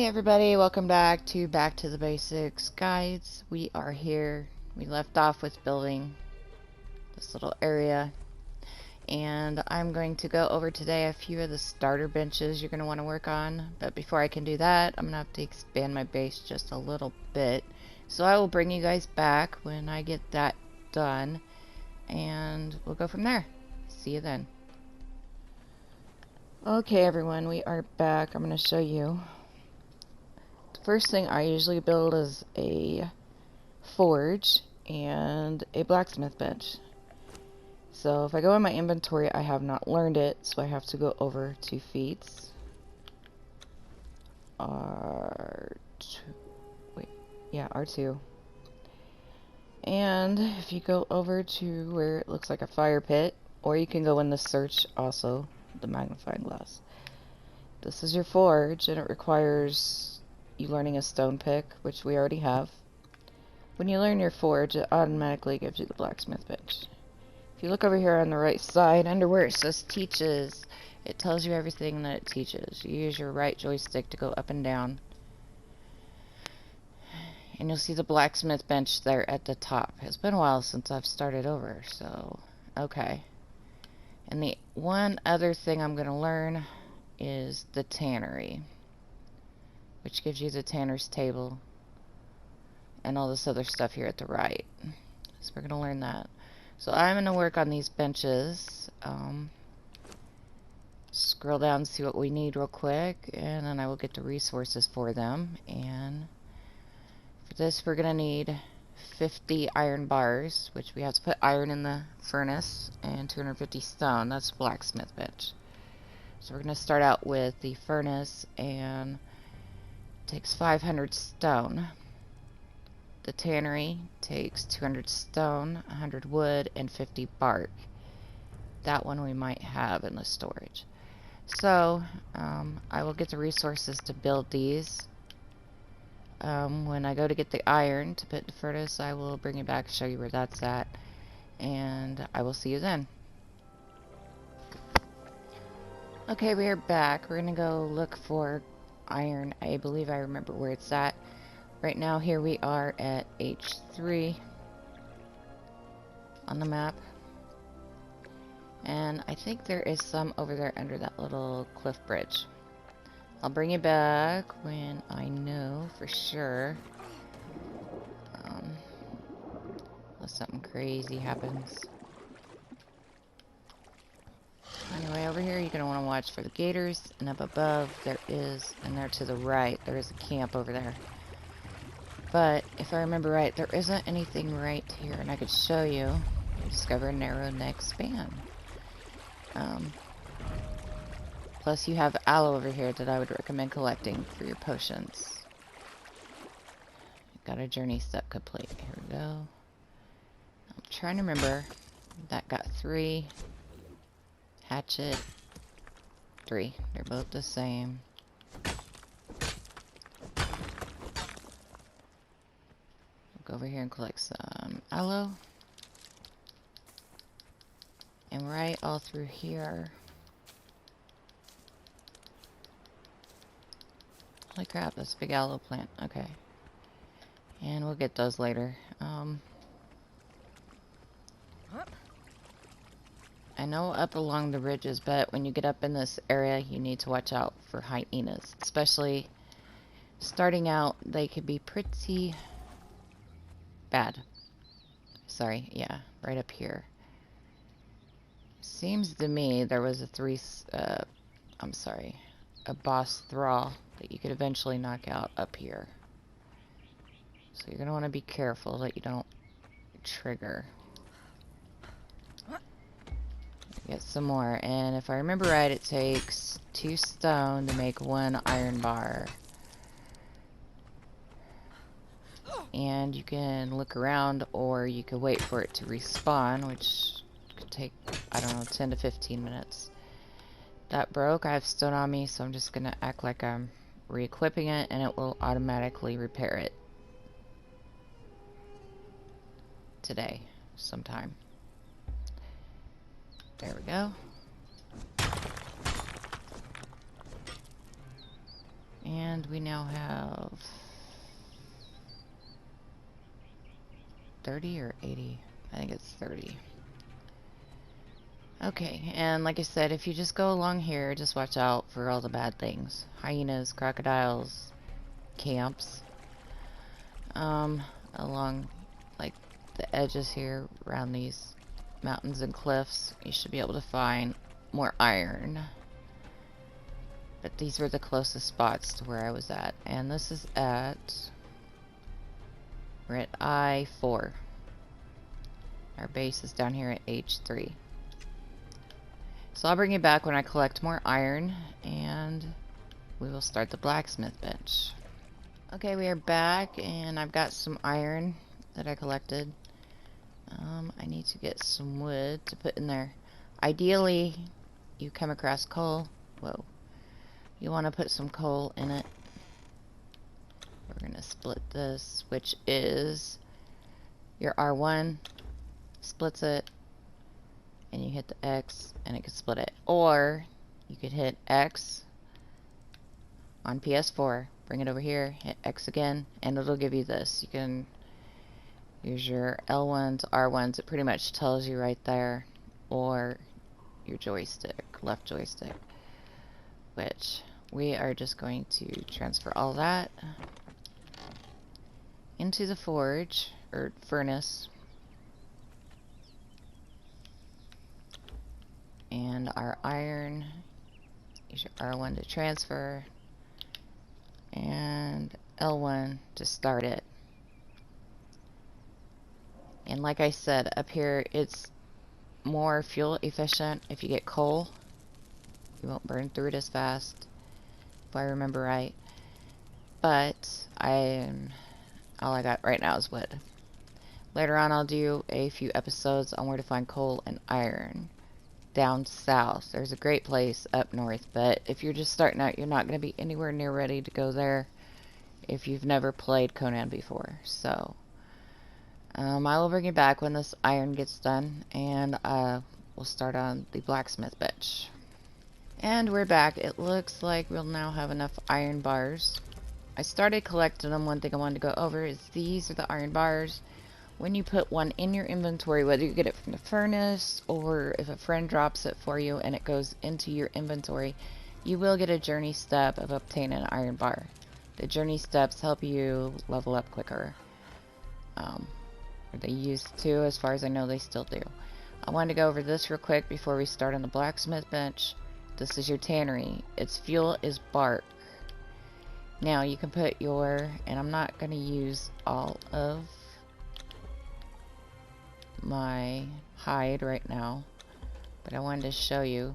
Hey everybody, welcome back to the Basics. Guys, we are here. We left off with building this little area, and I'm going to go over today a few of the starter benches you're going to want to work on. But before I can do that, I'm going to have to expand my base just a little bit. So I will bring you guys back when I get that done, and we'll go from there. See you then. Okay everyone, we are back. I'm going to show you. First thing I usually build is a forge and a blacksmith bench. So if I go in my inventory, I have not learned it, so I have to go over to feats. R2. Wait, yeah, R2. And if you go over to where it looks like a fire pit, or you can go in the search also, the magnifying glass. This is your forge, and it requires you learning a stone pick, which we already have. When you learn your forge, it automatically gives you the blacksmith bench. If you look over here on the right side, under where it says teaches, it tells you everything that it teaches. You use your right joystick to go up and down, and you'll see the blacksmith bench there at the top. It's been a while since I've started over, so okay. And the one other thing I'm going to learn is the tannery, which gives you the tanner's table and all this other stuff here at the right. So we're going to learn that. So I'm going to work on these benches. Scroll down and see what we need real quick, and then I will get the resources for them. And for this we're going to need 50 iron bars, which we have to put iron in the furnace, and 250 stone. That's blacksmith bench. So we're going to start out with the furnace, and takes 500 stone. The tannery takes 200 stone, 100 wood, and 50 bark. That one we might have in the storage. So I will get the resources to build these. When I go to get the iron to put in the furnace, I will bring it back, show you where that's at, and I will see you then. Okay, we are back. We're gonna go look for iron. I believe I remember where it's at. Right now here we are at H3 on the map, and I think there is some over there under that little cliff bridge. I'll bring you back when I know for sure, unless something crazy happens. Anyway, over here you're going to want to watch for the gators, and up above there is, and there to the right, there is a camp over there. But if I remember right, there isn't anything right here, and I could show you. You discover a narrow neck span. Plus you have aloe over here that I would recommend collecting for your potions. Got a journey step complete. Here we go. I'm trying to remember. That got 3. Hatchet, 3. They're both the same. Go over here and collect some aloe. And right all through here. Holy crap, that's a big aloe plant. Okay. And we'll get those later. I know up along the ridges, but when you get up in this area, you need to watch out for hyenas. Especially starting out, they could be pretty bad. Sorry, yeah, right up here. Seems to me there was a a boss thrall that you could eventually knock out up here. So you're going to want to be careful that you don't trigger. Get some more, and if I remember right, it takes 2 stone to make 1 iron bar. And you can look around, or you could wait for it to respawn, which could take, I don't know, 10 to 15 minutes. That broke. I have stone on me, so I'm just gonna act like I'm re-equipping it, and it will automatically repair it today sometime. There we go. And we now have 30 or 80? I think it's 30. Okay, and like I said, if you just go along here, just watch out for all the bad things. Hyenas, crocodiles, camps. Along like the edges here around these mountains and cliffs, you should be able to find more iron. But these were the closest spots to where I was at. And this is we're at I-4. Our base is down here at H3. So I'll bring you back when I collect more iron, and we will start the blacksmith bench. Okay, we are back, and I've got some iron that I collected. I need to get some wood to put in there. Ideally, you come across coal. Whoa. You want to put some coal in it. We're going to split this, which is your R1, splits it, and you hit the X, and it can split it. Or, you could hit X on PS4, bring it over here, hit X again, and it'll give you this. You can use your L1s, R1s, it pretty much tells you right there, or your joystick, left joystick, which we are just going to transfer all that into the forge, or furnace. And our iron, use your R1 to transfer, and L1 to start it. And like I said, up here it's more fuel efficient. If you get coal, you won't burn through it as fast, if I remember right. But all I got right now is wood. Later on I'll do a few episodes on where to find coal and iron down south. There's a great place up north, but if you're just starting out, you're not going to be anywhere near ready to go there if you've never played Conan before. So I will bring you back when this iron gets done, and we'll start on the blacksmith bench. And we're back. It looks like we'll now have enough iron bars. I started collecting them. One thing I wanted to go over is these are the iron bars. When you put one in your inventory, whether you get it from the furnace or if a friend drops it for you and it goes into your inventory, you will get a journey step of obtaining an iron bar. The journey steps help you level up quicker. Or they used to, as far as I know they still do. I wanted to go over this real quick before we start on the blacksmith bench. This is your tannery. Its fuel is bark. Now you can put your, and I'm not going to use all of my hide right now, but I wanted to show you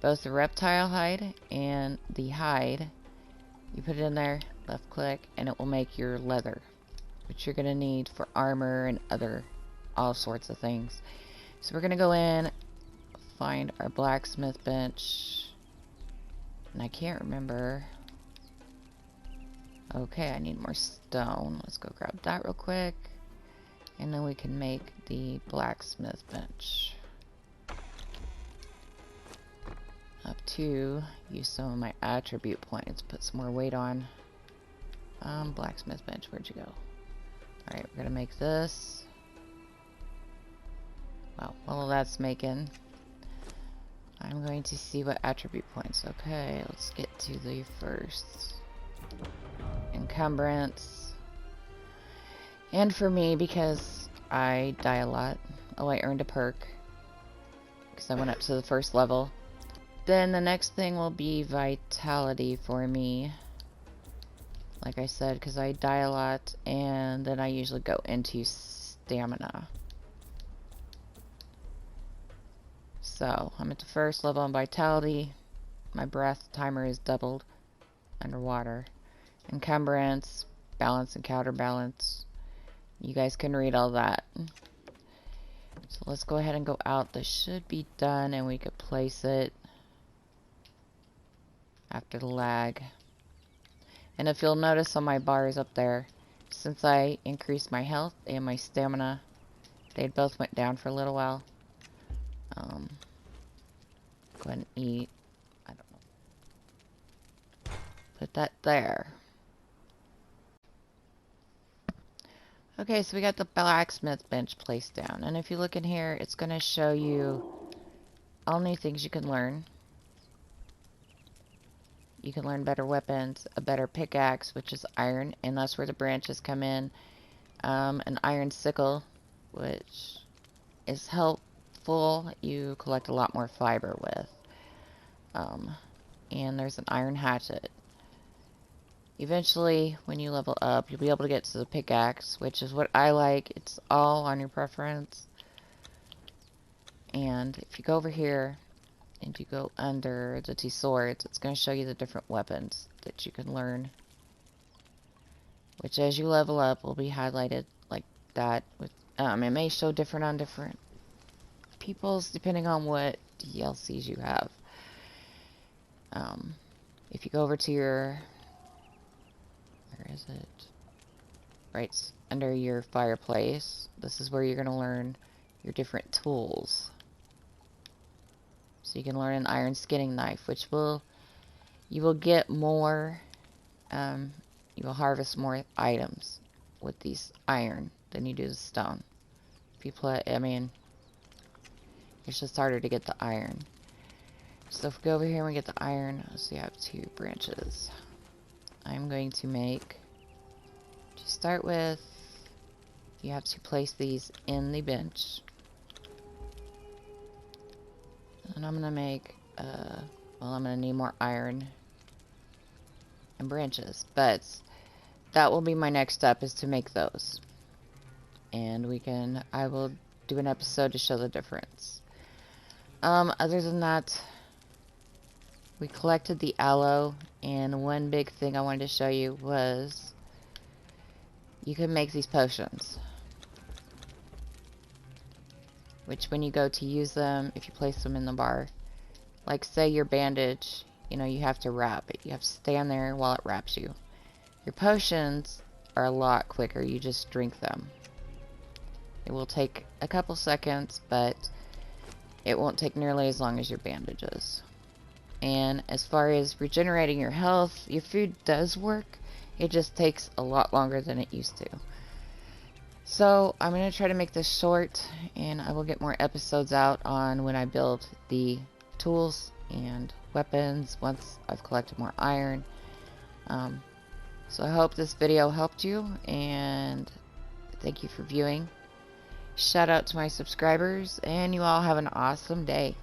both the reptile hide and the hide. You put it in there, left click, and it will make your leather, which you're going to need for armor and all sorts of things. So we're going to go in, find our blacksmith bench, and I can't remember. Okay, I need more stone. Let's go grab that real quick. And then we can make the blacksmith bench. Up to use some of my attribute points, put some more weight on. Blacksmith bench, where'd you go? Alright, we're gonna make this. Well, while that's making, I'm going to see what attribute points. Okay, let's get to the first. Encumbrance. And for me, because I die a lot. Oh, I earned a perk because I went up to the first level. Then the next thing will be vitality for me. Like I said, because I die a lot, and then I usually go into stamina. So, I'm at the first level on vitality. My breath timer is doubled underwater. Encumbrance, balance and counterbalance. You guys can read all that. So let's go ahead and go out. This should be done, and we could place it after the lag. And if you'll notice on my bars up there, since I increased my health and my stamina, they both went down for a little while. Go ahead and eat. I don't know. put that there. Okay, so we got the blacksmith bench placed down. And if you look in here, it's going to show you all new things you can learn. You can learn better weapons, a better pickaxe, which is iron, and that's where the branches come in. An iron sickle, which is helpful. You collect a lot more fiber with. And there's an iron hatchet. Eventually, when you level up, you'll be able to get to the pickaxe, which is what I like. It's all on your preference. And if you go over here, and you go under the two swords, it's going to show you the different weapons that you can learn. Which, as you level up, will be highlighted like that. With, it may show different on different peoples, depending on what DLCs you have. If you go over to your... Where is it? Right under your fireplace. This is where you're going to learn your different tools. So you can learn an iron skinning knife, which you will get more, you will harvest more items with these iron than you do the stone. If you play, I mean, it's just harder to get the iron. So if we go over here and we get the iron, let's see, I have 2 branches. I'm going to make, to start with, you have to place these in the bench. And I'm going to make, well, I'm going to need more iron and branches. But that will be my next step, is to make those. And I will do an episode to show the difference. Other than that, we collected the aloe, and one big thing I wanted to show you was you can make these potions. Which, when you go to use them, if you place them in the bar, like say your bandage, you know, you have to wrap it. You have to stand there while it wraps you. Your potions are a lot quicker. You just drink them. It will take a couple seconds, but it won't take nearly as long as your bandages. And as far as regenerating your health, your food does work. It just takes a lot longer than it used to. So I'm going to try to make this short, and I will get more episodes out on when I build the tools and weapons once I've collected more iron. So I hope this video helped you, and thank you for viewing. Shout out to my subscribers, and you all have an awesome day.